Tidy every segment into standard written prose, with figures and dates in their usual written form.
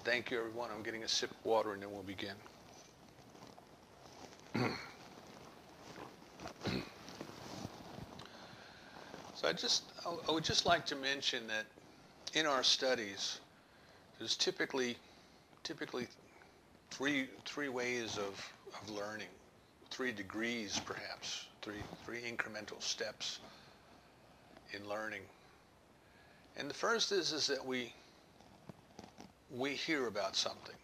Thank you, everyone. I'm getting a sip of water and then we'll begin. So I would just like to mention that in our studies, there's typically three ways of learning, 3 degrees perhaps, three incremental steps in learning. And the first is that we hear about something.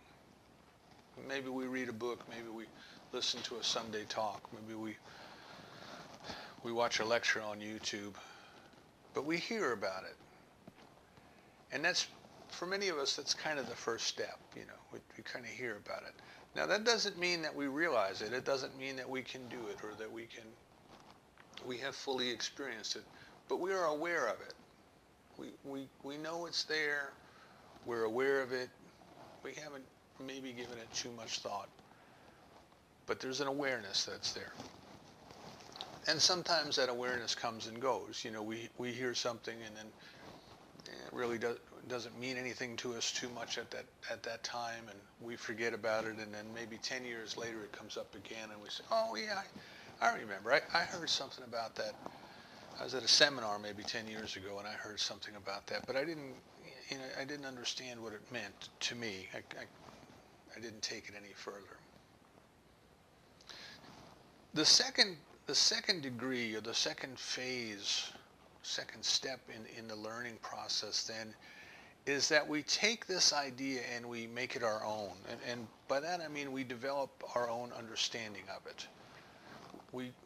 Maybe we read a book, maybe we listen to a Sunday talk, maybe we watch a lecture on YouTube, but we hear about it. And that's, for many of us, that's kind of the first step, we kind of hear about it. Now that doesn't mean that we realize it. It doesn't mean that we can do it or that we have fully experienced it, but we are aware of it. We know it's there, we're aware of it, we haven't maybe given it too much thought, but there's an awareness that's there. And sometimes that awareness comes and goes. We hear something and then it really doesn't mean anything to us too much at that time, and we forget about it, and then maybe 10 years later it comes up again and we say, oh yeah, I remember, I heard something about that. I was at a seminar maybe 10 years ago and I heard something about that, but I didn't understand what it meant to me. I didn't take it any further. The second degree, or the second phase, second step in the learning process then, is that we take this idea and we make it our own. And by that I mean we develop our own understanding of it.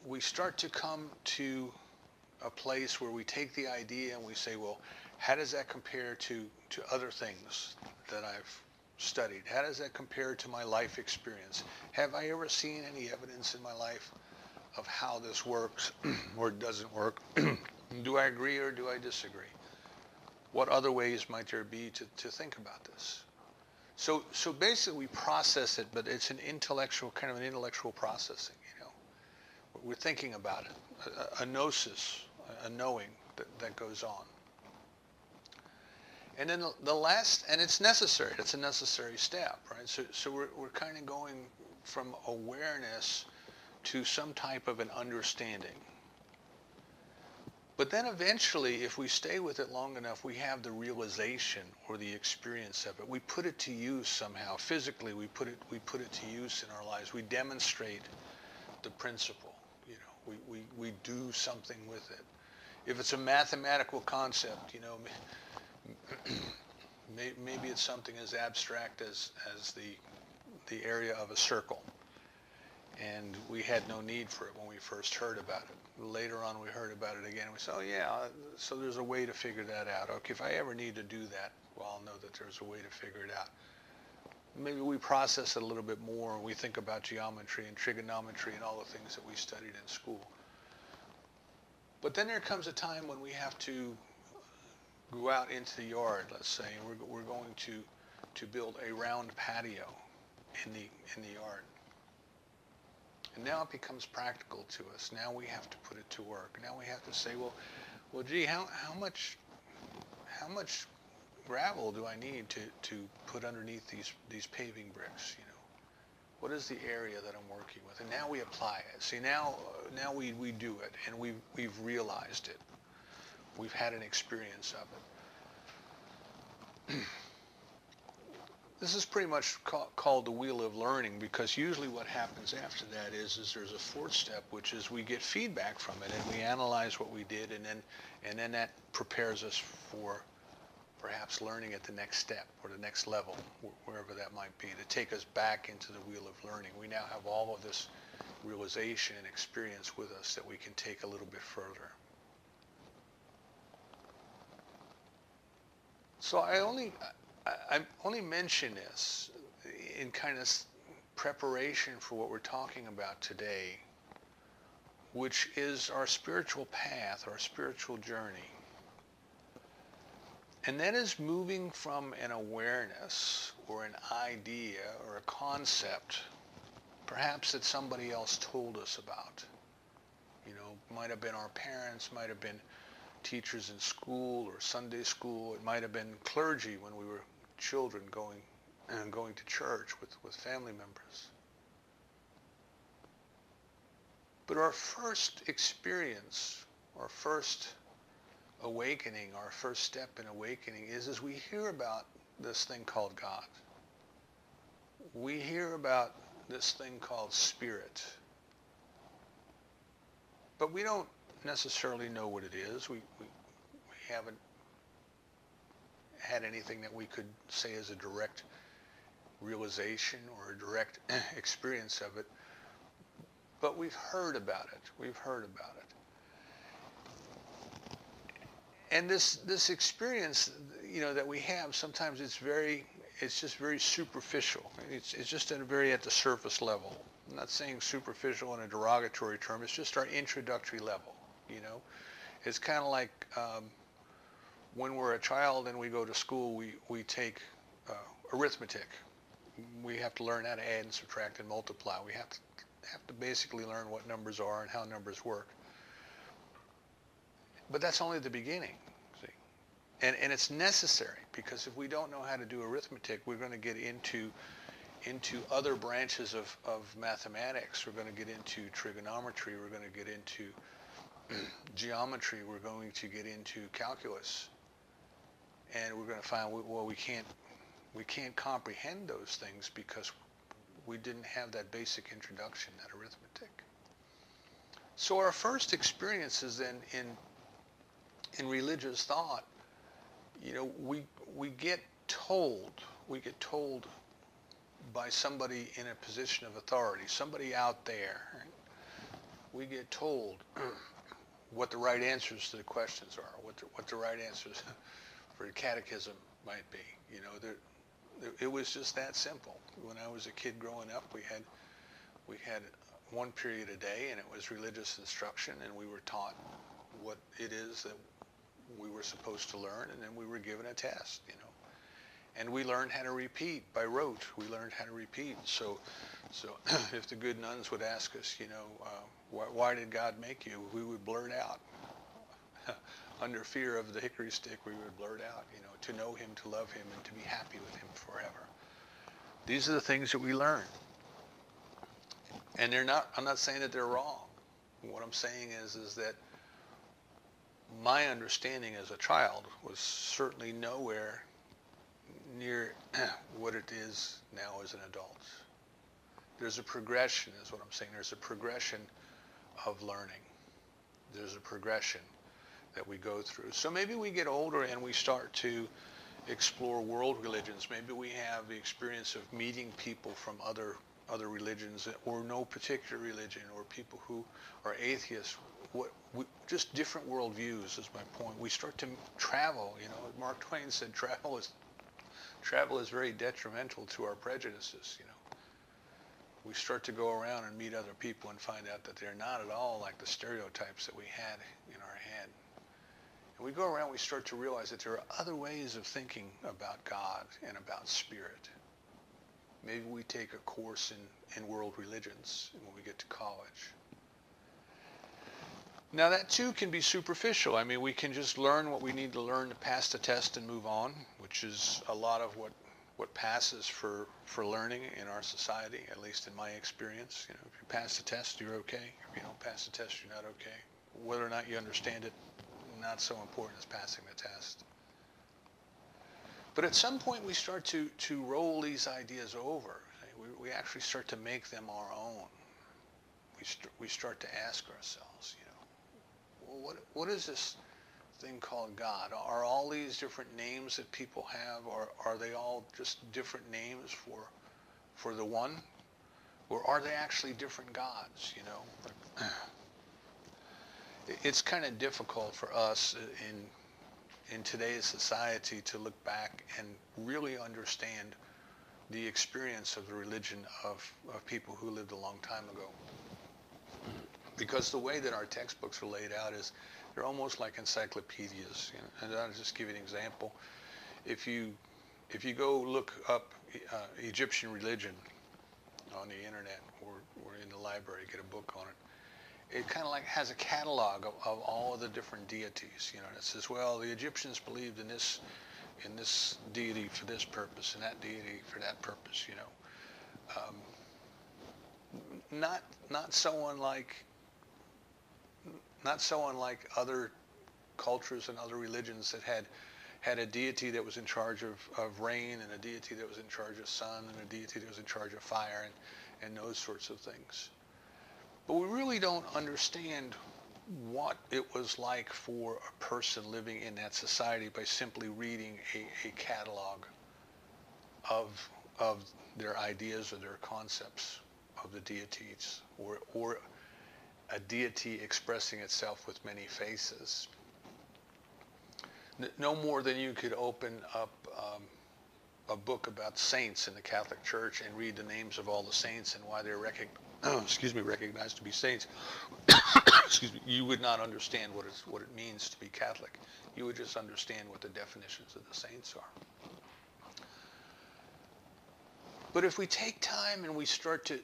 We start to come to a place where we take the idea and we say, well, how does that compare to other things that I've studied? How does that compare to my life experience? Have I ever seen any evidence in my life of how this works or doesn't work? Do I agree or do I disagree? What other ways might there be to think about this? So basically we process it, but it's an intellectual processing, We're thinking about it, a gnosis, a knowing that goes on. And then the last, and it's necessary, it's a necessary step, right? So we're kind of going from awareness to some type of an understanding. But then eventually, if we stay with it long enough, we have the realization or the experience of it. We put it to use somehow. Physically, we put it to use in our lives. We demonstrate the principle. We do something with it. If it's a mathematical concept, maybe it's something as abstract as the area of a circle. And we had no need for it when we first heard about it. Later on we heard about it again and we said, oh yeah, so there's a way to figure that out. Okay, if I ever need to do that, well, I'll know that there's a way to figure it out. Maybe we process it a little bit more and we think about geometry and trigonometry and all the things that we studied in school. But then there comes a time when we have to go out into the yard, let's say, and we're going to build a round patio in the yard. And now it becomes practical to us. Now we have to put it to work. Now we have to say, well, gee, how much gravel do I need to put underneath these paving bricks? What is the area that I'm working with? And now we apply it. See, now we do it, and we've realized it. We've had an experience of it. This is pretty much called the wheel of learning, because usually what happens after that is there's a fourth step, which is we get feedback from it and we analyze what we did, and then that prepares us for perhaps learning at the next step or the next level, wherever that might be, to take us back into the wheel of learning. We now have all of this realization and experience with us that we can take a little bit further. So I only mention this in kind of preparation for what we're talking about today, which is our spiritual path, our spiritual journey. And that is moving from an awareness or an idea or a concept, perhaps that somebody else told us about. Might have been our parents, might have been teachers in school or Sunday school. It might have been clergy when we were children going and going to church with family members. But our first experience, our first awakening, our first step in awakening is as we hear about this thing called God. We hear about this thing called spirit. But we don't necessarily know what it is. We haven't had anything that we could say as a direct realization or a direct experience of it. But we've heard about it. We've heard about it. And this experience, that we have, sometimes it's just very superficial. It's just at the surface level. I'm not saying superficial in a derogatory term. It's just our introductory level. It's kind of like when we're a child and we go to school, we take arithmetic. We have to learn how to add and subtract and multiply. We have to basically learn what numbers are and how numbers work. But that's only the beginning, see? And it's necessary, because if we don't know how to do arithmetic, we're going to get into other branches of mathematics. We're going to get into trigonometry. We're going to get into geometry. We're going to get into calculus. And we're going to find, well, we can't comprehend those things because we didn't have that basic introduction, that arithmetic. So our first experiences then in religious thought, we get told by somebody in a position of authority, somebody out there. We get told what the right answers to the questions are, what the right answers for a catechism might be. It was just that simple. When I was a kid growing up, we had one period a day, and it was religious instruction, and we were taught what it is that we were supposed to learn, and then we were given a test, And we learned how to repeat by rote. We learned how to repeat. So if the good nuns would ask us, why did God make you? We would blurt out. Under fear of the hickory stick, we would blurt out, to know him, to love him, and to be happy with him forever. These are the things that we learn. And I'm not saying that they're wrong. What I'm saying is that my understanding as a child was certainly nowhere near what it is now as an adult. There's a progression, is what I'm saying. There's a progression of learning. There's a progression that we go through. So maybe we get older and we start to explore world religions. Maybe we have the experience of meeting people from other religions or no particular religion, or people who are atheists. Just different worldviews is my point. We start to travel. Mark Twain said travel is very detrimental to our prejudices. We start to go around and meet other people and find out that they're not at all like the stereotypes that we had in our head. And we go around, we start to realize that there are other ways of thinking about God and about spirit. Maybe we take a course in world religions when we get to college. Now that too can be superficial. I mean, we can just learn what we need to learn to pass the test and move on, which is a lot of what passes for learning in our society, at least in my experience. If you pass the test, you're okay. If you don't pass the test, you're not okay. Whether or not you understand it, not so important as passing the test. But at some point we start to roll these ideas over. We actually start to make them our own. We start to ask ourselves, well, what is this thing called God? Are all these different names that people have, or are they all just different names for the one? Or are they actually different gods, It's kind of difficult for us in today's society to look back and really understand the experience of the religion of people who lived a long time ago. Because the way that our textbooks are laid out is they're almost like encyclopedias. And I'll just give you an example. If you go look up Egyptian religion on the internet or in the library, get a book on it, it kind of like has a catalog of all of the different deities. It says, well, the Egyptians believed in this in this deity for this purpose and that deity for that purpose, Not not so unlike not so unlike other cultures and other religions that had a deity that was in charge of rain, and a deity that was in charge of sun, and a deity that was in charge of fire, and those sorts of things. But we really don't understand what it was like for a person living in that society by simply reading a catalog of their ideas or their concepts of the deities, or a deity expressing itself with many faces. No more than you could open up a book about saints in the Catholic Church and read the names of all the saints and why they're recognized to be saints. Excuse me. You would not understand what it means to be Catholic. You would just understand what the definitions of the saints are. But if we take time and we start to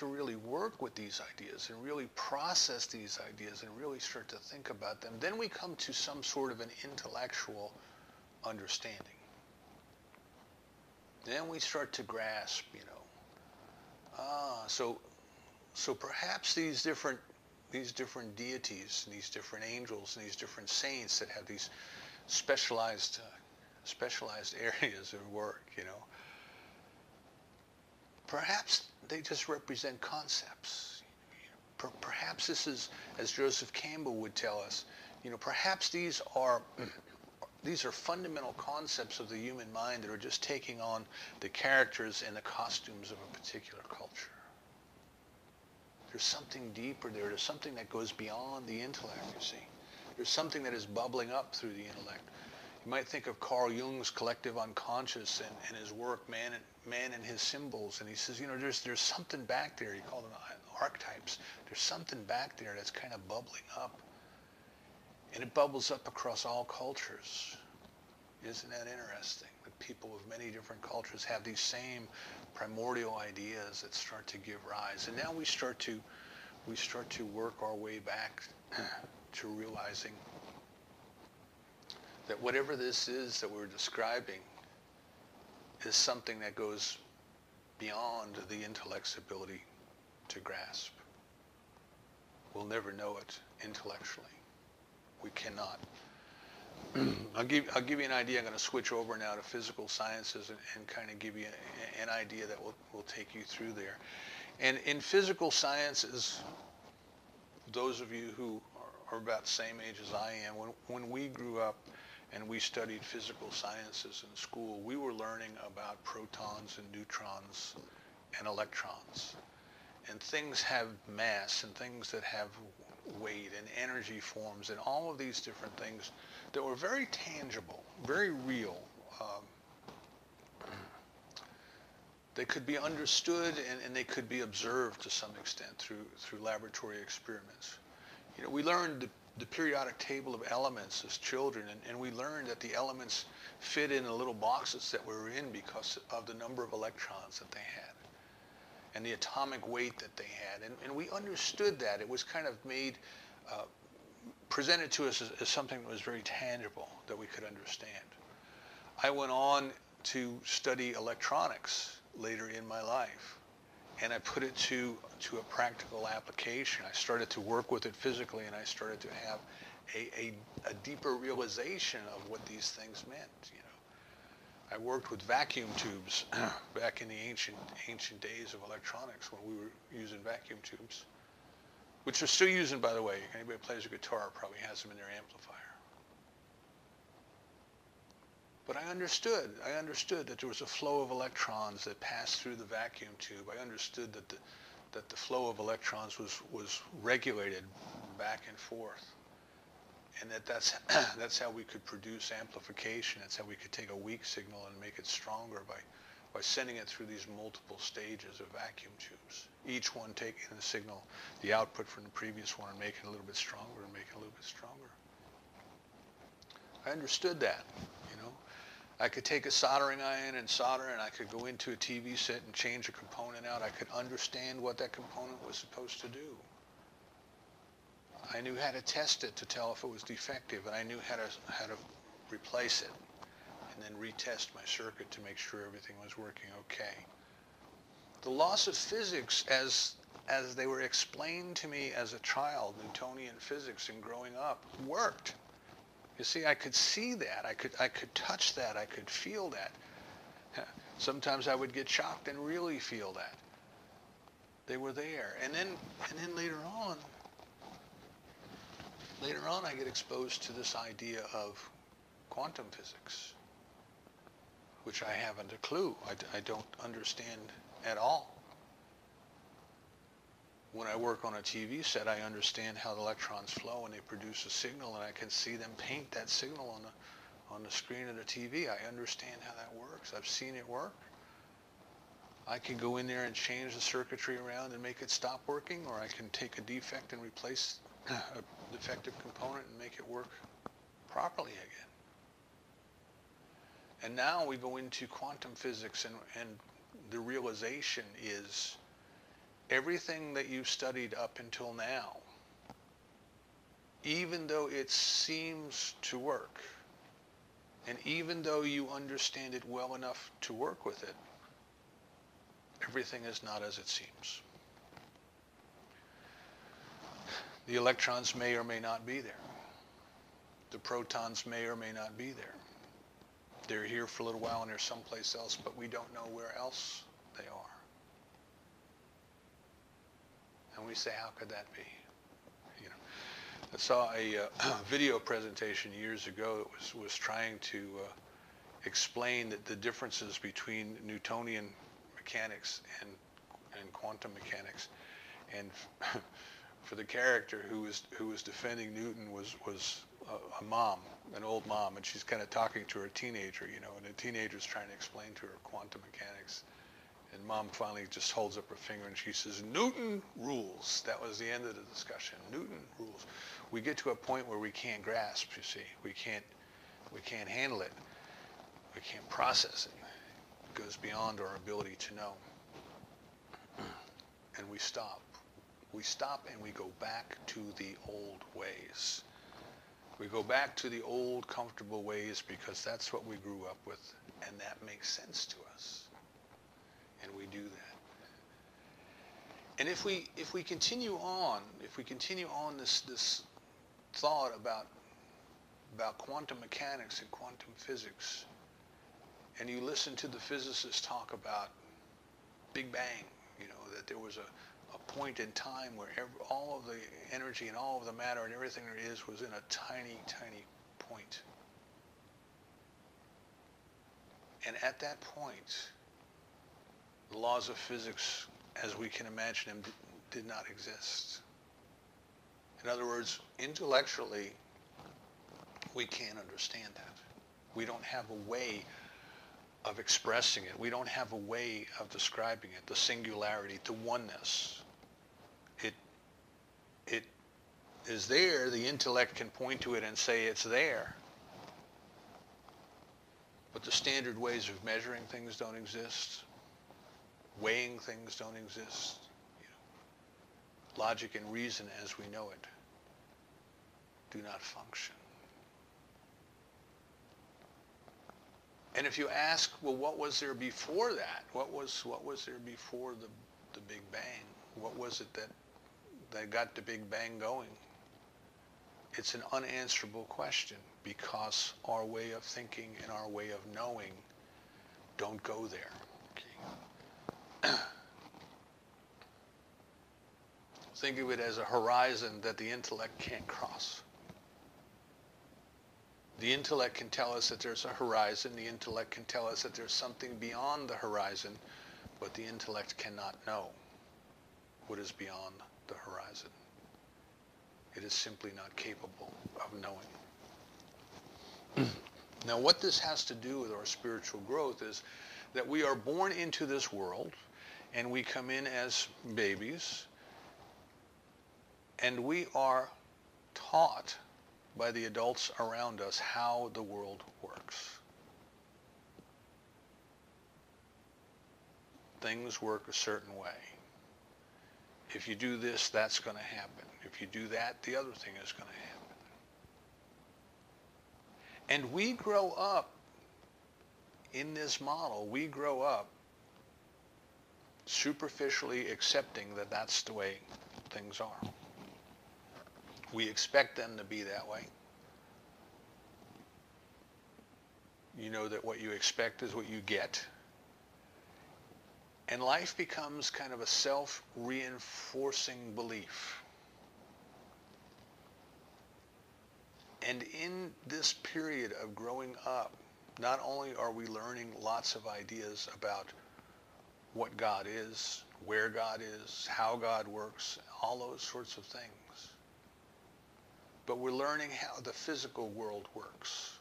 really work with these ideas and really process these ideas and really start to think about them, then we come to some sort of an intellectual understanding. Then we start to grasp, so perhaps these different deities, these different angels, and these different saints that have these specialized areas of work, perhaps they just represent concepts. Perhaps this is, as Joseph Campbell would tell us, perhaps these are fundamental concepts of the human mind that are just taking on the characters and the costumes of a particular culture. There's something deeper there. There's something that goes beyond the intellect, you see. There's something that is bubbling up through the intellect. You might think of Carl Jung's collective unconscious and his work, Man and His Symbols. And he says, there's something back there. He called them archetypes. There's something back there that's kind of bubbling up. And it bubbles up across all cultures. Isn't that interesting? That people of many different cultures have these same primordial ideas that start to give rise. And now we start to work our way back to realizing that whatever this is that we're describing is something that goes beyond the intellect's ability to grasp. We'll never know it intellectually. We cannot. I'll give you an idea. I'm going to switch over now to physical sciences and kind of give you an idea that will take you through there. And in physical sciences, those of you who are about the same age as I am, when we grew up and we studied physical sciences in school, we were learning about protons and neutrons and electrons. And things have mass, and things that have weight, and energy forms, and all of these different things that were very tangible, very real. They could be understood and they could be observed to some extent through laboratory experiments. We learned the periodic table of elements as children, and we learned that the elements fit in the little boxes that we were in because of the number of electrons that they had and the atomic weight that they had. And we understood that. It was kind of made, presented to us as something that was very tangible that we could understand. I went on to study electronics later in my life, and I put it to a practical application. I started to work with it physically, and I started to have a deeper realization of what these things meant. I worked with vacuum tubes back in the ancient days of electronics when we were using vacuum tubes, which are still using, by the way. Anybody who plays a guitar probably has them in their amplifier. But I understood that there was a flow of electrons that passed through the vacuum tube. I understood that the flow of electrons was regulated back and forth. And that's how we could produce amplification. That's how we could take a weak signal and make it stronger by sending it through these multiple stages of vacuum tubes. Each one taking the signal, the output from the previous one, and making it a little bit stronger and making it a little bit stronger. I understood that, I could take a soldering iron and solder, and I could go into a TV set and change a component out. I could understand what that component was supposed to do. I knew how to test it to tell if it was defective, and I knew how to replace it. and then retest my circuit to make sure everything was working okay. The laws of physics, as they were explained to me as a child, Newtonian physics and growing up, worked. You see, I could see that. I could touch that. I could feel that. Sometimes I would get shocked and really feel that. They were there. And then later on I get exposed to this idea of quantum physics, which I haven't a clue. I don't understand at all. When I work on a TV set, I understand how the electrons flow and they produce a signal, and I can see them paint that signal on the screen of the TV. I understand how that works. I've seen it work. I can go in there and change the circuitry around and make it stop working, or I can take a defect and replace a defective component and make it work properly again. And now we go into quantum physics, and the realization is everything that you've studied up until now, even though it seems to work, and even though you understand it well enough to work with it, everything is not as it seems. The electrons may or may not be there. The protons may or may not be there. They're here for a little while and they're someplace else, but we don't know where else they are. And we say, how could that be? You know, I saw a video presentation years ago that was trying to explain that the differences between Newtonian mechanics and quantum mechanics. And for the character who was defending Newton was a mom, an old mom, and she's kind of talking to her teenager, you know, and the teenager's trying to explain to her quantum mechanics. And mom finally just holds up her finger and she says, Newton rules. That was the end of the discussion. Newton rules. We get to a point where we can't grasp, you see. We can't handle it. We can't process it. It goes beyond our ability to know. And we stop. We stop and we go back to the old ways. We go back to the old comfortable ways because that's what we grew up with, and that makes sense to us. And we do that. And if we continue on this thought about quantum mechanics and quantum physics, and you listen to the physicists talk about Big Bang, you know, that there was a point in time where all of the energy and all of the matter and everything there is was in a tiny, tiny point. And at that point, the laws of physics, as we can imagine them, did not exist. In other words, intellectually, we can't understand that. We don't have a way of expressing it. We don't have a way of describing it, the singularity, the oneness. It is there. The intellect can point to it and say it's there. But the standard ways of measuring things don't exist. Weighing things don't exist. You know, logic and reason as we know it do not function. And if you ask, well, what was there before that? What was there before the Big Bang? What was it that got the Big Bang going? It's an unanswerable question because our way of thinking and our way of knowing don't go there. Okay. Think of it as a horizon that the intellect can't cross. The intellect can tell us that there's a horizon. The intellect can tell us that there's something beyond the horizon, but the intellect cannot know what is beyond the horizon. It is simply not capable of knowing. Now, what this has to do with our spiritual growth is that we are born into this world, and we come in as babies, and we are taught by the adults around us how the world works. Things work a certain way. If you do this, that's going to happen. If you do that, the other thing is going to happen. And we grow up in this model, we grow up superficially accepting that that's the way things are. We expect them to be that way. You know that what you expect is what you get. And life becomes kind of a self-reinforcing belief. And in this period of growing up, not only are we learning lots of ideas about what God is, where God is, how God works, all those sorts of things, but we're learning how the physical world works.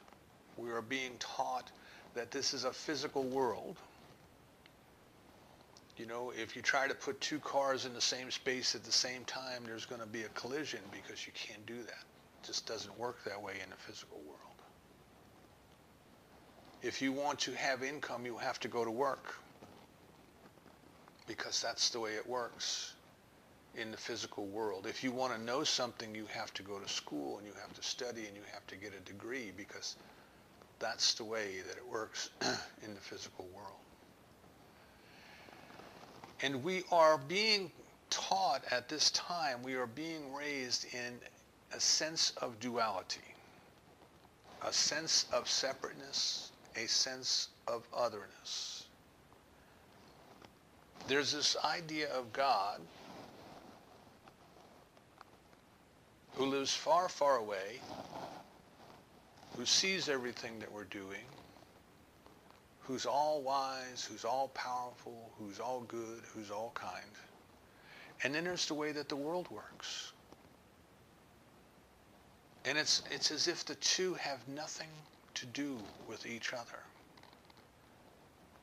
We are being taught that this is a physical world. You know, if you try to put two cars in the same space at the same time, there's going to be a collision because you can't do that. It just doesn't work that way in the physical world. If you want to have income, you have to go to work because that's the way it works in the physical world. If you want to know something, you have to go to school and you have to study and you have to get a degree because that's the way that it works in the physical world. And we are being taught at this time, we are being raised in a sense of duality, a sense of separateness, a sense of otherness. There's this idea of God who lives far, far away, who sees everything that we're doing, who's all wise, who's all powerful, who's all good, who's all kind. And then there's the way that the world works. And it's as if the two have nothing to do with each other.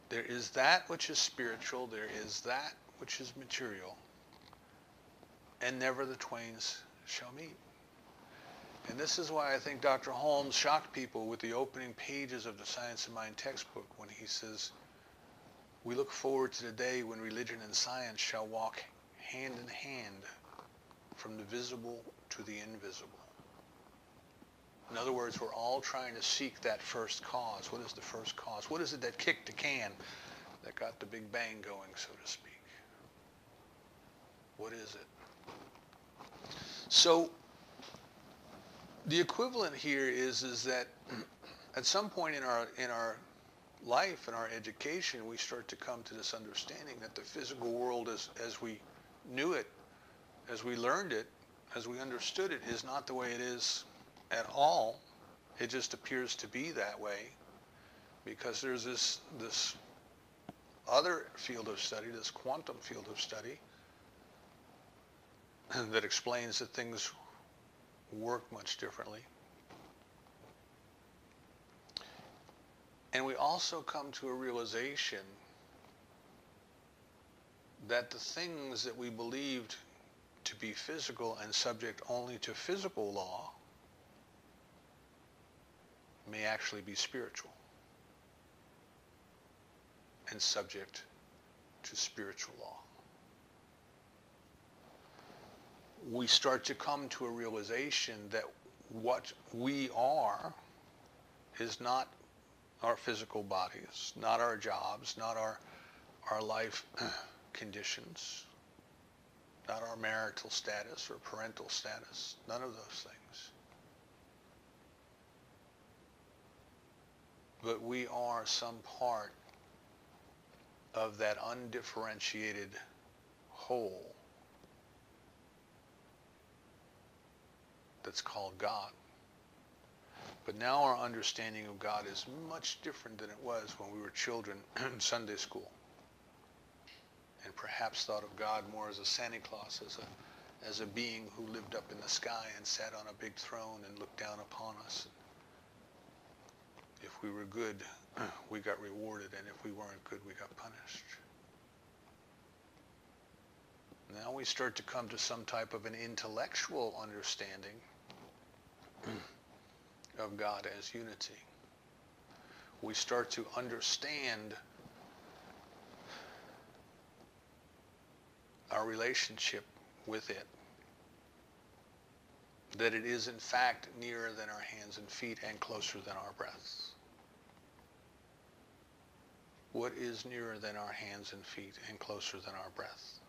There is that which is spiritual, there is that which is material, and never the twains shall meet. And this is why I think Dr. Holmes shocked people with the opening pages of the Science of Mind textbook when he says, we look forward to the day when religion and science shall walk hand in hand from the visible to the invisible. In other words, we're all trying to seek that first cause. What is the first cause? What is it that kicked the can, that got the big bang going, so to speak? What is it? So the equivalent here is that at some point in our life, in our education, we start to come to this understanding that the physical world as we knew it, as we learned it, as we understood it, is not the way it is at all. It just appears to be that way because there's this other field of study, this quantum field of study, that explains that things work much differently. And we also come to a realization that the things that we believed to be physical and subject only to physical law may actually be spiritual and subject to spiritual law. We start to come to a realization that what we are is not our physical bodies, not our jobs, not our life conditions, not our marital status or parental status, none of those things. But we are some part of that undifferentiated whole that's called God. But now our understanding of God is much different than it was when we were children in Sunday school, and perhaps thought of God more as a Santa Claus, as a being who lived up in the sky and sat on a big throne and looked down upon us. If we were good, we got rewarded, and if we weren't good, we got punished. Now we start to come to some type of an intellectual understanding of God as unity. We start to understand our relationship with it, that it is in fact nearer than our hands and feet and closer than our breaths. what is nearer than our hands and feet and closer than our breath?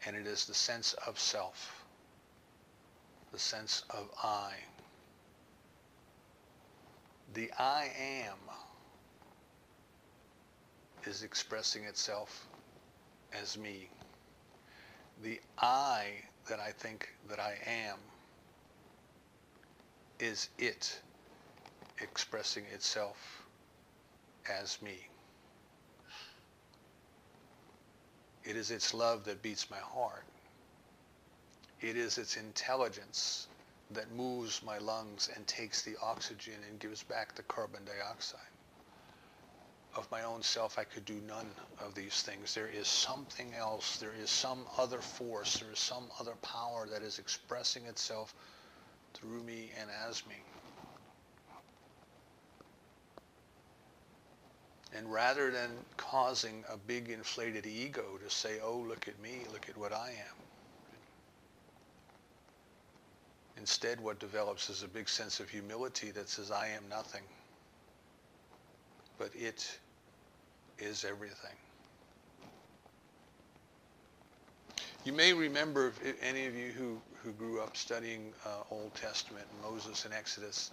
And it is the sense of self, the sense of I. The I am is expressing itself as me. The I that I think that I am is it expressing itself as me. It is its love that beats my heart. It is its intelligence that moves my lungs and takes the oxygen and gives back the carbon dioxide. Of my own self, I could do none of these things. There is something else. There is some other force. There is some other power that is expressing itself through me and as me. And rather than causing a big inflated ego to say, oh, look at me, look at what I am. Instead, what develops is a big sense of humility that says, I am nothing. But it is everything. You may remember, if any of you who grew up studying Old Testament, Moses and Exodus,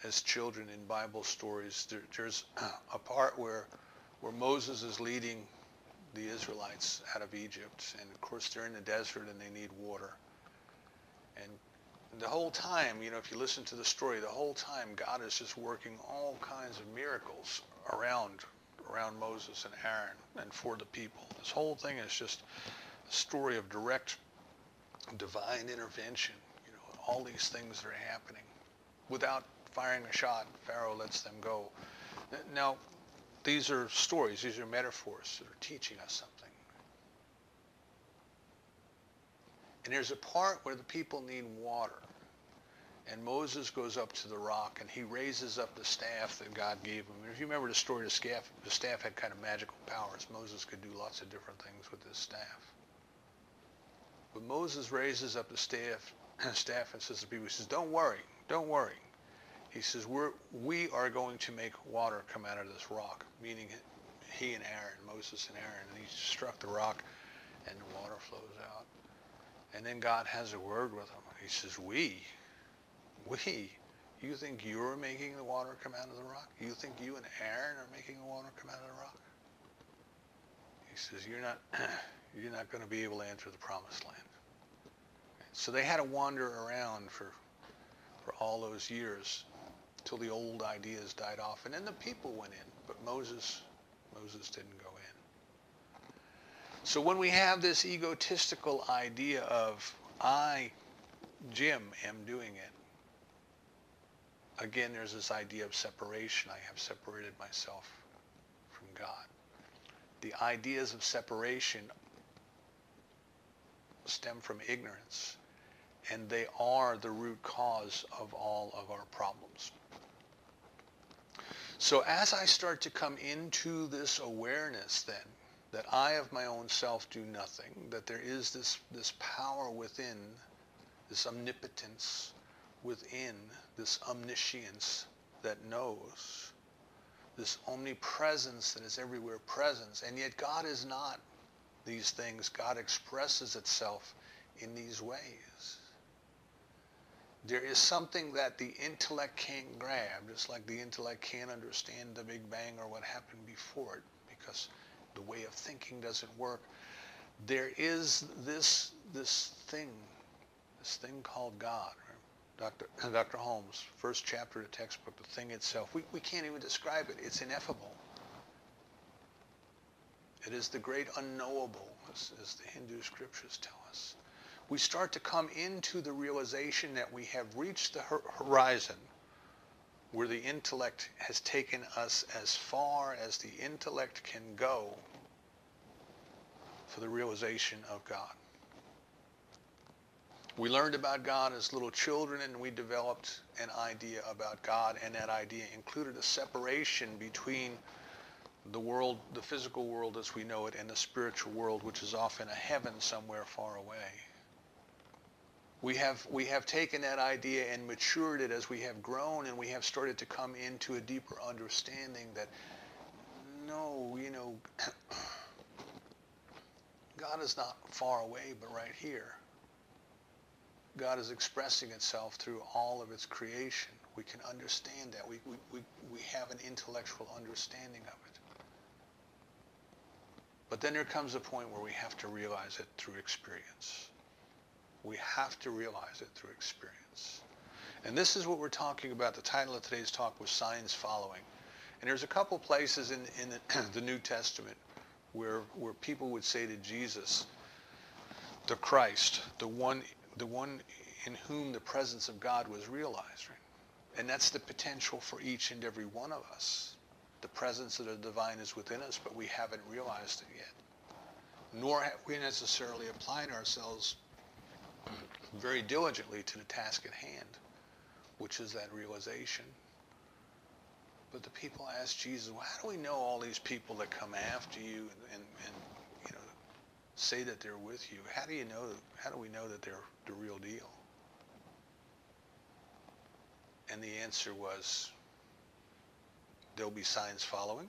as children in Bible stories, there's a part where Moses is leading the Israelites out of Egypt. And of course, they're in the desert and they need water. And the whole time, if you listen to the story, the whole time God is just working all kinds of miracles around Moses and Aaron and for the people. This whole thing is just a story of direct divine intervention. All these things that are happening. Without firing a shot, Pharaoh lets them go. Now, these are stories, these are metaphors that are teaching us something. And there's a part where the people need water. And Moses goes up to the rock and he raises up the staff that God gave him. And if you remember the story, the staff had kind of magical powers. Moses could do lots of different things with his staff. But Moses raises up the staff and says to people, he says, don't worry. He says, we are going to make water come out of this rock, meaning he and Aaron, Moses and Aaron. And he struck the rock and the water flows out. And then God has a word with him. He says, we, you think you're making the water come out of the rock? You think you and Aaron are making the water come out of the rock? He says, you're not going to be able to enter the promised land. So they had to wander around for all those years till the old ideas died off. And then the people went in, but Moses didn't go in. So when we have this egotistical idea of I, Jim, am doing it, again, there's this idea of separation. I have separated myself from God. The ideas of separation stem from ignorance, and they are the root cause of all of our problems. So as I start to come into this awareness then, that I of my own self do nothing, that there is this power within, this omnipotence within, this omniscience that knows, this omnipresence that is everywhere present, and yet God is not these things. God expresses itself in these ways. There is something that the intellect can't grab, just like the intellect can't understand the Big Bang or what happened before it, because the way of thinking doesn't work. There is this thing called God. Right? Dr. Holmes, first chapter of the textbook, the thing itself. We can't even describe it. It's ineffable. It is the great unknowable, as the Hindu scriptures tell us. We start to come into the realization that we have reached the horizon where the intellect has taken us as far as the intellect can go for the realization of God. We learned about God as little children, and we developed an idea about God, and that idea included a separation between the world, the physical world as we know it, and the spiritual world, which is often a heaven somewhere far away. We have taken that idea and matured it as we have grown, and we have started to come into a deeper understanding that no, God is not far away, but right here. God is expressing itself through all of its creation. We can understand that. We have an intellectual understanding of it. But then there comes a point where we have to realize it through experience. We have to realize it through experience. And this is what we're talking about. The title of today's talk was Signs Following. And there's a couple places in the New Testament where people would say to Jesus, the Christ, the one in whom the presence of God was realized. Right? And that's the potential for each and every one of us. The presence of the divine is within us, but we haven't realized it yet. Nor have we necessarily applied ourselves very diligently to the task at hand, which is that realization. But the people asked Jesus, well, how do we know all these people that come after you and say that they're with you? How do we know that they're the real deal? And the answer was, there'll be signs following,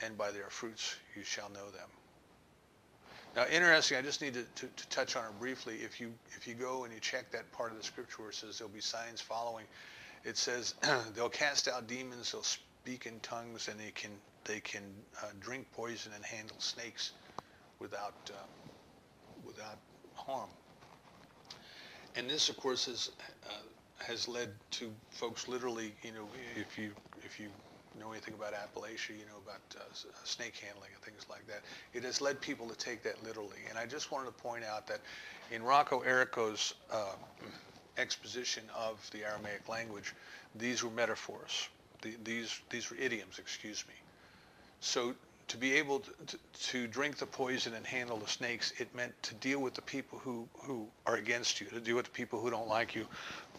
and by their fruits you shall know them. Now, interesting, I just need to touch on it briefly. If you go and you check that part of the scripture where it says there'll be signs following, it says they'll cast out demons, they'll speak in tongues, and they can drink poison and handle snakes without harm. And this, of course, has led to folks literally, if you know anything about Appalachia, you know about snake handling and things like that. It has led people to take that literally. And I just wanted to point out that in Rocco Errico's exposition of the Aramaic language, these were metaphors. These were idioms, excuse me. So to be able to drink the poison and handle the snakes, it meant to deal with the people who are against you, to deal with the people who don't like you.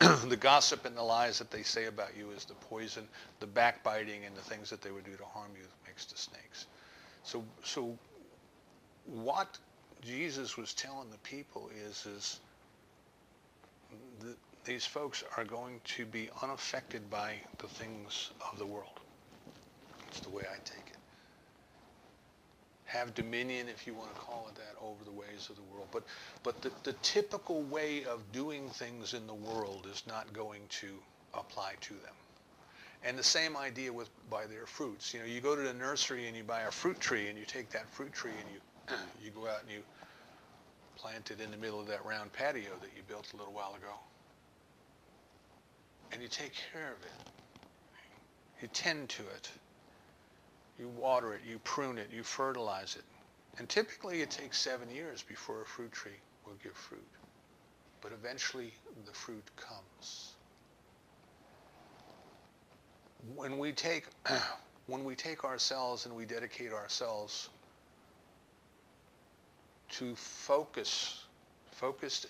The gossip and the lies that they say about you is the poison, the backbiting and the things that they would do to harm you makes the snakes. So what Jesus was telling the people is these folks are going to be unaffected by the things of the world. That's the way I take it. Have dominion, if you want to call it that, over the ways of the world. But the typical way of doing things in the world is not going to apply to them. And the same idea by their fruits. You go to the nursery and you buy a fruit tree, and you take that fruit tree and you go out and you plant it in the middle of that round patio that you built a little while ago. And you take care of it. You tend to it. You water it, you prune it, you fertilize it. And typically it takes 7 years before a fruit tree will give fruit. But eventually the fruit comes. When we take ourselves and we dedicate ourselves to focused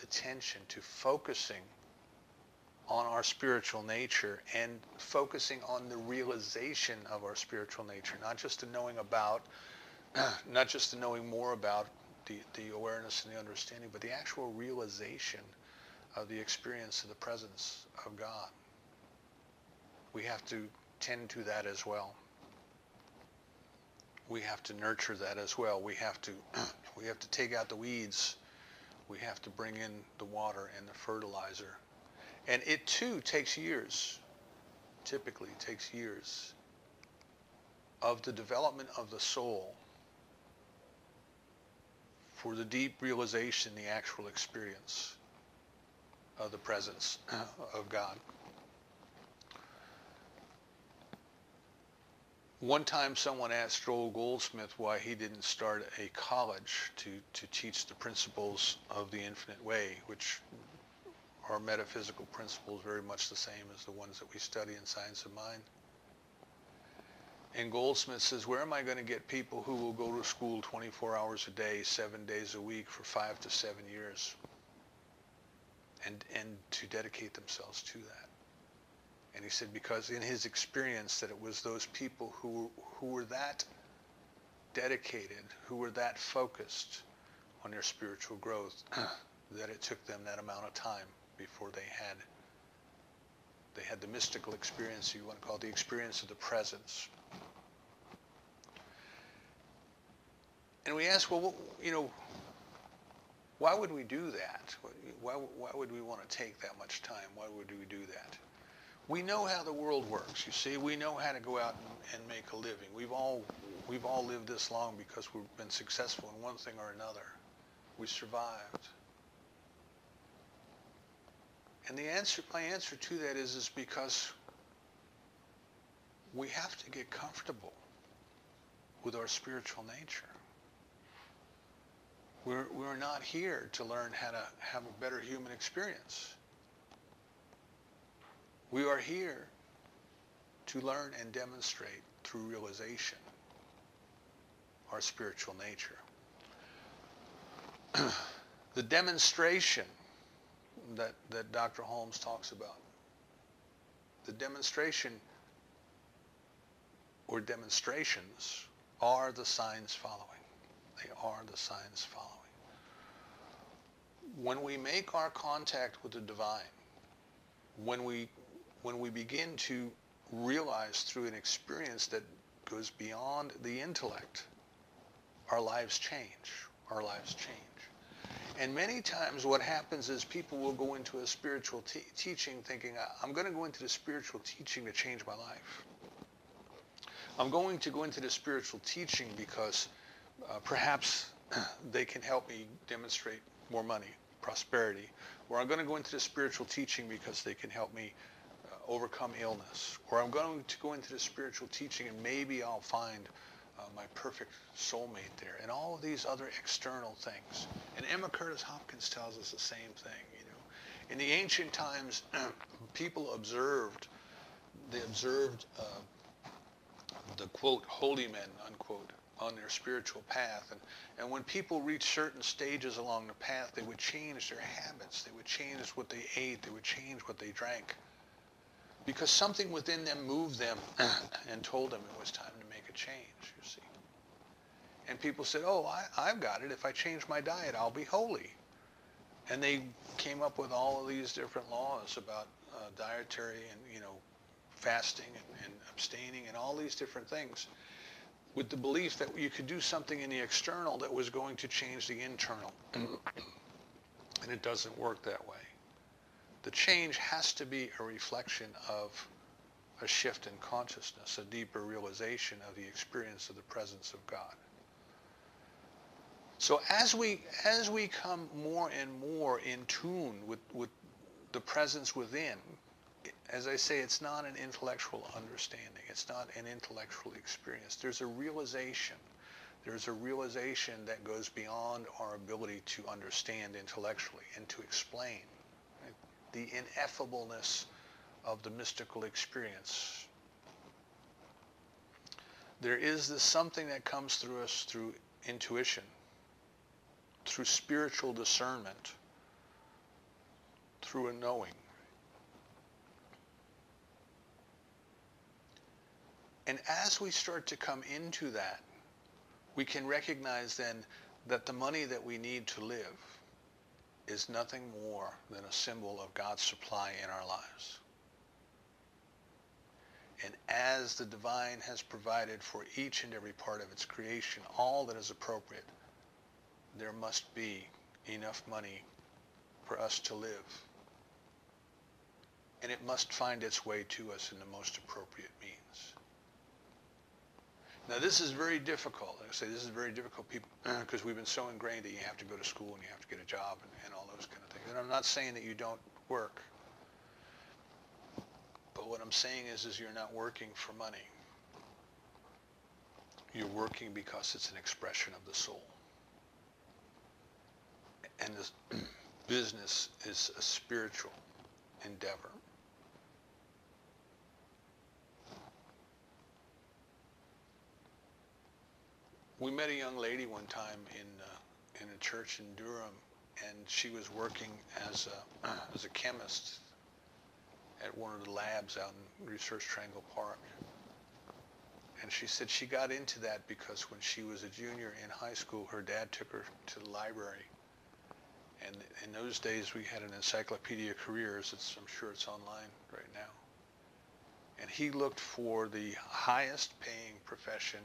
attention, to focusing on our spiritual nature and focusing on the realization of our spiritual nature, not just the knowing about, not just the knowing more about the awareness and the understanding, but the actual realization of the experience of the presence of God. We have to tend to that as well. We have to nurture that as well. We have to take out the weeds. We have to bring in the water and the fertilizer. And it too takes years, typically takes years, of the development of the soul for the deep realization, the actual experience of the presence of God. One time someone asked Joel Goldsmith why he didn't start a college to teach the principles of the infinite way, which are metaphysical principles very much the same as the ones that we study in Science of Mind. And Goldsmith says, where am I going to get people who will go to school 24 hours a day, 7 days a week for 5 to 7 years and to dedicate themselves to that? And he said, because in his experience that it was those people who were that dedicated, who were that focused on their spiritual growth, that it took them that amount of time before they had the mystical experience, you want to call it the experience of the presence. And we ask, well, why would we do that? Why would we want to take that much time? Why would we do that? We know how the world works, you see. We know how to go out and make a living. We've all lived this long because we've been successful in one thing or another. We survived. And my answer to that is because we have to get comfortable with our spiritual nature. We're not here to learn how to have a better human experience. We are here to learn and demonstrate through realization our spiritual nature. The demonstration that Dr. Holmes talks about, the demonstration or demonstrations are the signs following. They are the signs following. When we make our contact with the divine, when we begin to realize through an experience that goes beyond the intellect, our lives change. Our lives change. And many times what happens is people will go into a spiritual teaching thinking, I'm going to go into the spiritual teaching to change my life. I'm going to go into the spiritual teaching because perhaps they can help me demonstrate more money, prosperity. Or I'm going to go into the spiritual teaching because they can help me overcome illness. Or I'm going to go into the spiritual teaching and maybe I'll find my perfect soulmate there, and all of these other external things. And Emma Curtis Hopkins tells us the same thing. In the ancient times, people observed the quote holy men unquote on their spiritual path, and when people reached certain stages along the path, they would change their habits, they would change what they ate, they would change what they drank, because something within them moved them and told them it was time to make a change, you see. And people said, oh, I've got it. If I change my diet, I'll be holy. And they came up with all of these different laws about dietary and, fasting and abstaining and all these different things, with the belief that you could do something in the external that was going to change the internal. And it doesn't work that way. The change has to be a reflection of a shift in consciousness, a deeper realization of the experience of the presence of God. So as we come more and more in tune with the presence within, as I say, it's not an intellectual understanding. It's not an intellectual experience. There's a realization. There's a realization that goes beyond our ability to understand intellectually and to explain. Right? The ineffableness of the mystical experience. There is this something that comes through us through intuition, through spiritual discernment, through a knowing. And as we start to come into that, we can recognize then that the money that we need to live is nothing more than a symbol of God's supply in our lives. And as the divine has provided for each and every part of its creation all that is appropriate, there must be enough money for us to live. And it must find its way to us in the most appropriate means. Now this is very difficult. Like I say, this is very difficult, people, because we've been so ingrained that you have to go to school and you have to get a job and all those kind of things. And I'm not saying that you don't work. But what I'm saying is you're not working for money. You're working because it's an expression of the soul. And this business is a spiritual endeavor. We met a young lady one time in a church in Durham, and she was working as a chemist at one of the labs out in Research Triangle Park. And she said she got into that because when she was a junior in high school, her dad took her to the library. And in those days, we had an Encyclopedia Careers. I'm sure it's online right now. And he looked for the highest paying profession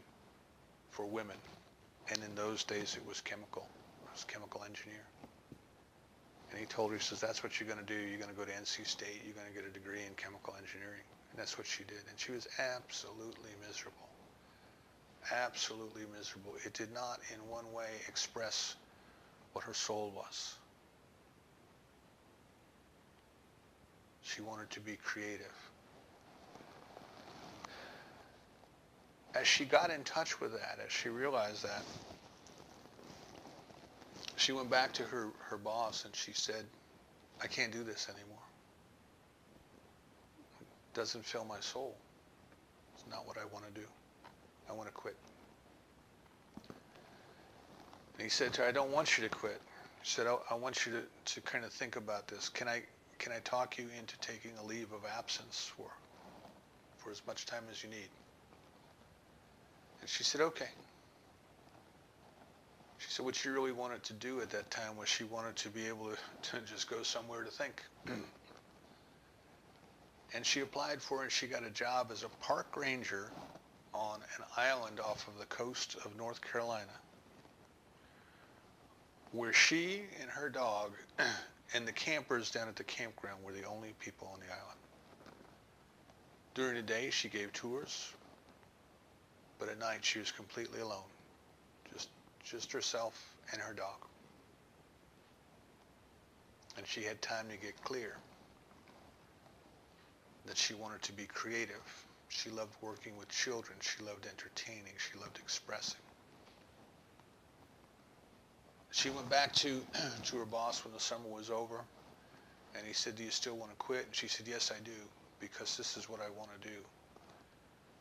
for women. And in those days, it was chemical. I was a chemical engineer. And he told her, he says, that's what you're going to do. You're going to go to NC State. You're going to get a degree in chemical engineering. And that's what she did. And she was absolutely miserable. Absolutely miserable. It did not in one way express what her soul was. She wanted to be creative. As she got in touch with that, as she realized that, she went back to her boss and she said, I can't do this anymore. It doesn't fill my soul. It's not what I want to do. I want to quit. And he said to her, I don't want you to quit. He said, I want you to kind of think about this. Can I talk you into taking a leave of absence for as much time as you need? And she said, okay. She said what she really wanted to do at that time was she wanted to be able to just go somewhere to think. And she applied for it and she got a job as a park ranger on an island off of the coast of North Carolina, where she and her dog and the campers down at the campground were the only people on the island. During the day, she gave tours, but at night she was completely alone, just herself and her dog. And she had time to get clear that she wanted to be creative. She loved working with children. She loved entertaining. She loved expressing. She went back to her boss when the summer was over, and he said, do you still want to quit? And she said, yes, I do, because this is what I want to do.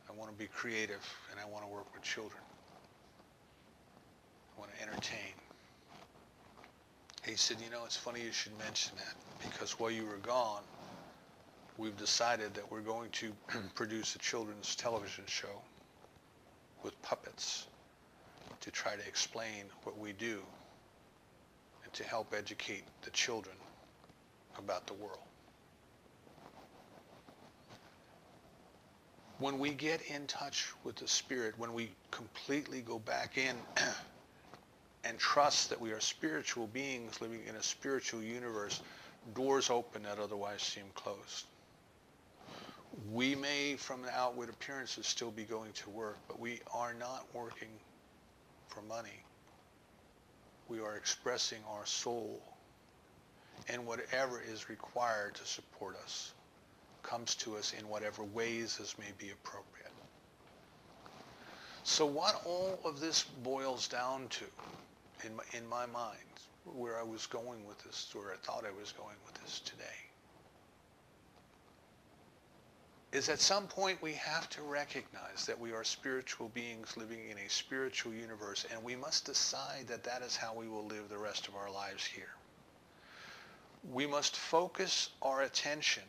I want to be creative, and I want to work with children. I want to entertain. He said, you know, it's funny you should mention that, because while you were gone, we've decided that we're going to produce a children's television show with puppets to try to explain what we do and to help educate the children about the world. When we get in touch with the Spirit, when we completely go back in and trust that we are spiritual beings living in a spiritual universe, doors open that otherwise seem closed. We may, from the outward appearances, still be going to work, but we are not working for money. We are expressing our soul, and whatever is required to support us comes to us in whatever ways as may be appropriate. So what all of this boils down to, in my mind, where I was going with this, or I thought I was going with this today, is at some point we have to recognize that we are spiritual beings living in a spiritual universe, and we must decide that that is how we will live the rest of our lives here. We must focus our attention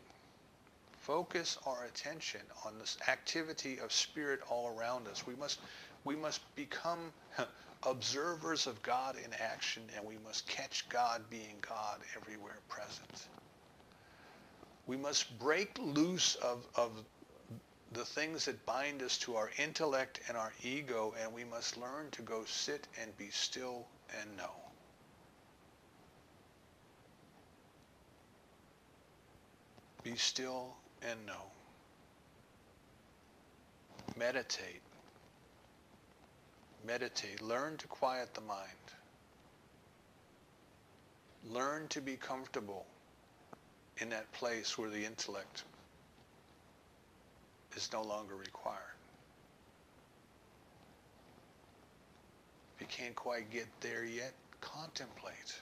on this activity of Spirit all around us. We must become observers of God in action, and we must catch God being God everywhere present. We must break loose of the things that bind us to our intellect and our ego, and we must learn to go sit and be still and know. Be still and know. Meditate. Meditate. Learn to quiet the mind. Learn to be comfortable in that place where the intellect is no longer required. If you can't quite get there yet, contemplate.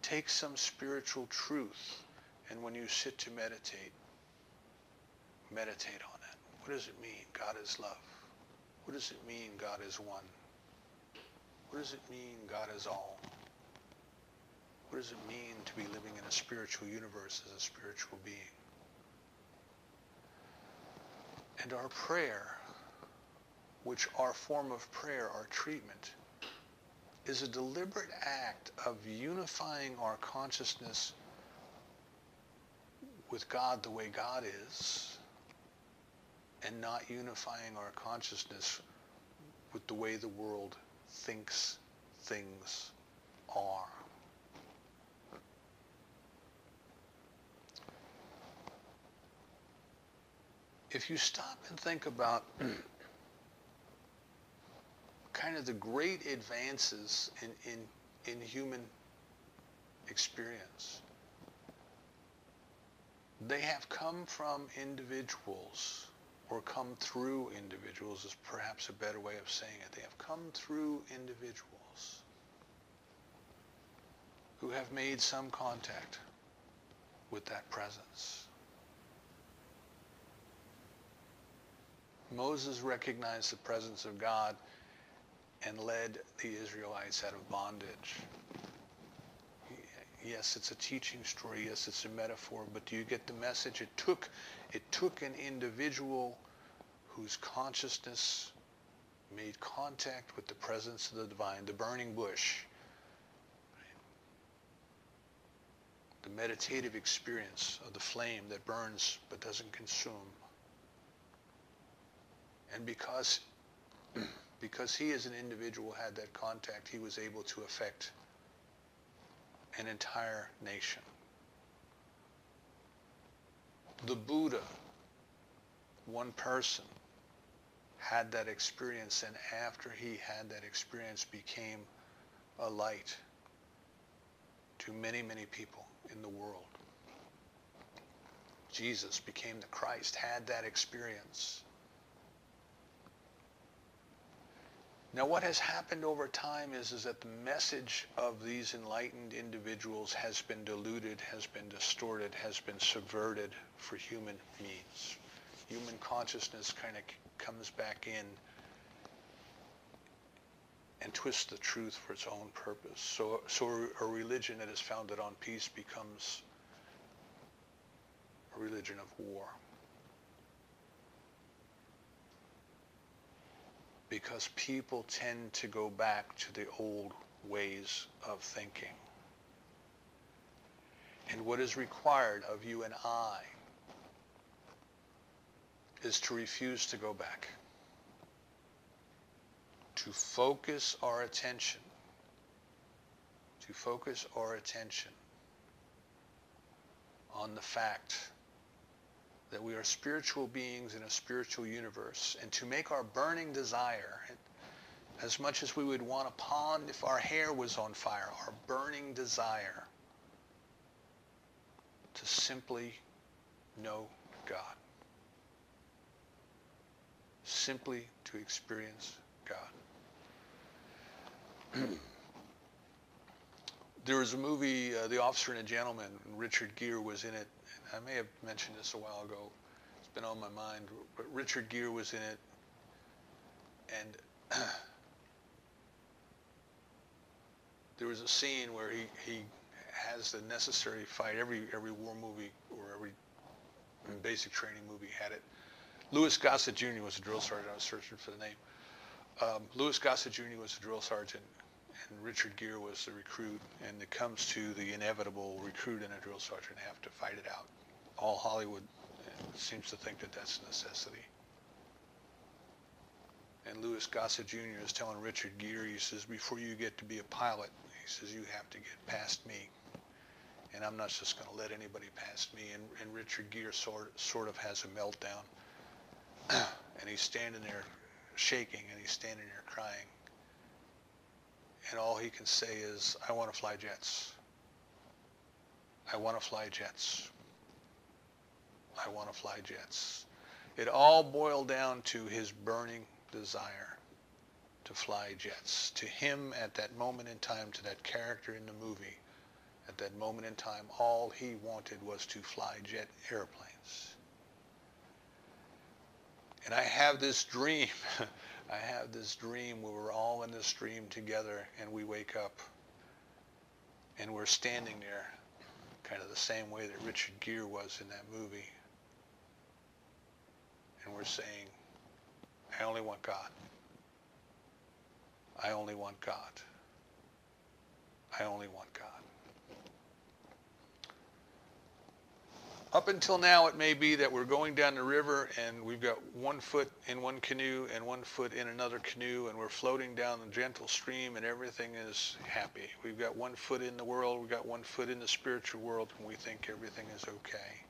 Take some spiritual truth, and when you sit to meditate, meditate on it. What does it mean? God is love. What does it mean? God is one. What does it mean? God is all. What does it mean to be living in a spiritual universe as a spiritual being? And our prayer, which our form of prayer, our treatment, is a deliberate act of unifying our consciousness with God the way God is, and not unifying our consciousness with the way the world thinks things are. If you stop and think about kind of the great advances in human experience, they have come from individuals, or come through individuals is perhaps a better way of saying it. They have come through individuals who have made some contact with that presence. Moses recognized the presence of God and led the Israelites out of bondage. Yes, it's a teaching story. Yes, it's a metaphor. But do you get the message? It took an individual whose consciousness made contact with the presence of the divine, the burning bush, the meditative experience of the flame that burns but doesn't consume. And because he as an individual had that contact, he was able to affect an entire nation. The Buddha, one person, had that experience, and after he had that experience became a light to many, many people in the world. Jesus became the Christ, had that experience. Now what has happened over time is that the message of these enlightened individuals has been diluted, has been distorted, has been subverted for human means. Human consciousness kind of comes back in and twists the truth for its own purpose. So a religion that is founded on peace becomes a religion of war. Because people tend to go back to the old ways of thinking. And what is required of you and I is to refuse to go back. To focus our attention. To focus our attention on the fact that we are spiritual beings in a spiritual universe, and to make our burning desire, as much as we would want a pond if our hair was on fire, our burning desire to simply know God. Simply to experience God. There was a movie, The Officer and a Gentleman, and Richard Gere was in it. I may have mentioned this a while ago. It's been on my mind. But Richard Gere was in it. And there was a scene where he has the necessary fight. Every war movie or every basic training movie had it. Louis Gossett Jr. was a drill sergeant. I was searching for the name. Louis Gossett Jr. was a drill sergeant, and Richard Gere was the recruit. And it comes to the inevitable: recruit and a drill sergeant have to fight it out. All Hollywood seems to think that that's a necessity. And Louis Gossett Jr. is telling Richard Gere, he says, before you get to be a pilot, he says, you have to get past me. And I'm not just going to let anybody past me. And Richard Gere sort of has a meltdown. And he's standing there shaking, and he's standing there crying. And all he can say is, I want to fly jets. I want to fly jets. I want to fly jets. It all boiled down to his burning desire to fly jets. To him, at that moment in time, to that character in the movie, at that moment in time, all he wanted was to fly jet airplanes. And I have this dream. I have this dream where we're all in this dream together, and we wake up and we're standing there kind of the same way that Richard Gere was in that movie. And we're saying, I only want God. I only want God. I only want God. Up until now, it may be that we're going down the river and we've got 1 foot in one canoe and 1 foot in another canoe, and we're floating down the gentle stream and everything is happy. We've got 1 foot in the world, we've got 1 foot in the spiritual world, and we think everything is okay.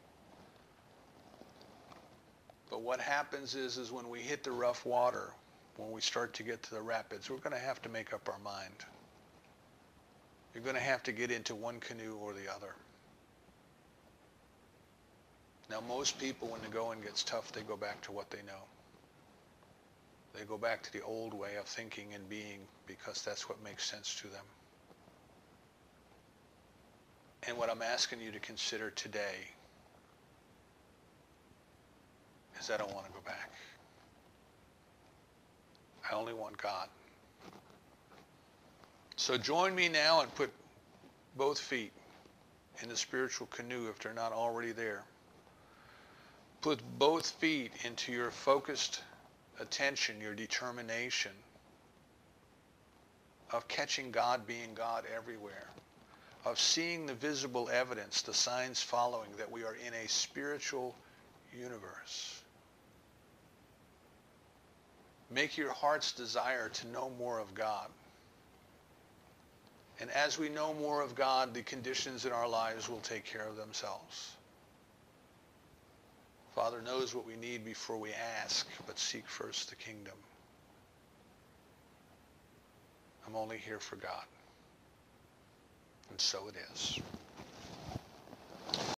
But what happens is when we hit the rough water, when we start to get to the rapids, we're going to have to make up our mind. You're going to have to get into one canoe or the other. Now, most people, when the going gets tough, they go back to what they know. They go back to the old way of thinking and being because that's what makes sense to them. And what I'm asking you to consider today is I don't want to go back. I only want God. So join me now and put both feet in the spiritual canoe if they're not already there. Put both feet into your focused attention, your determination of catching God being God everywhere, of seeing the visible evidence, the signs following that we are in a spiritual universe. Make your heart's desire to know more of God. And as we know more of God, the conditions in our lives will take care of themselves. Father knows what we need before we ask, but seek first the kingdom. I'm only here for God. And so it is.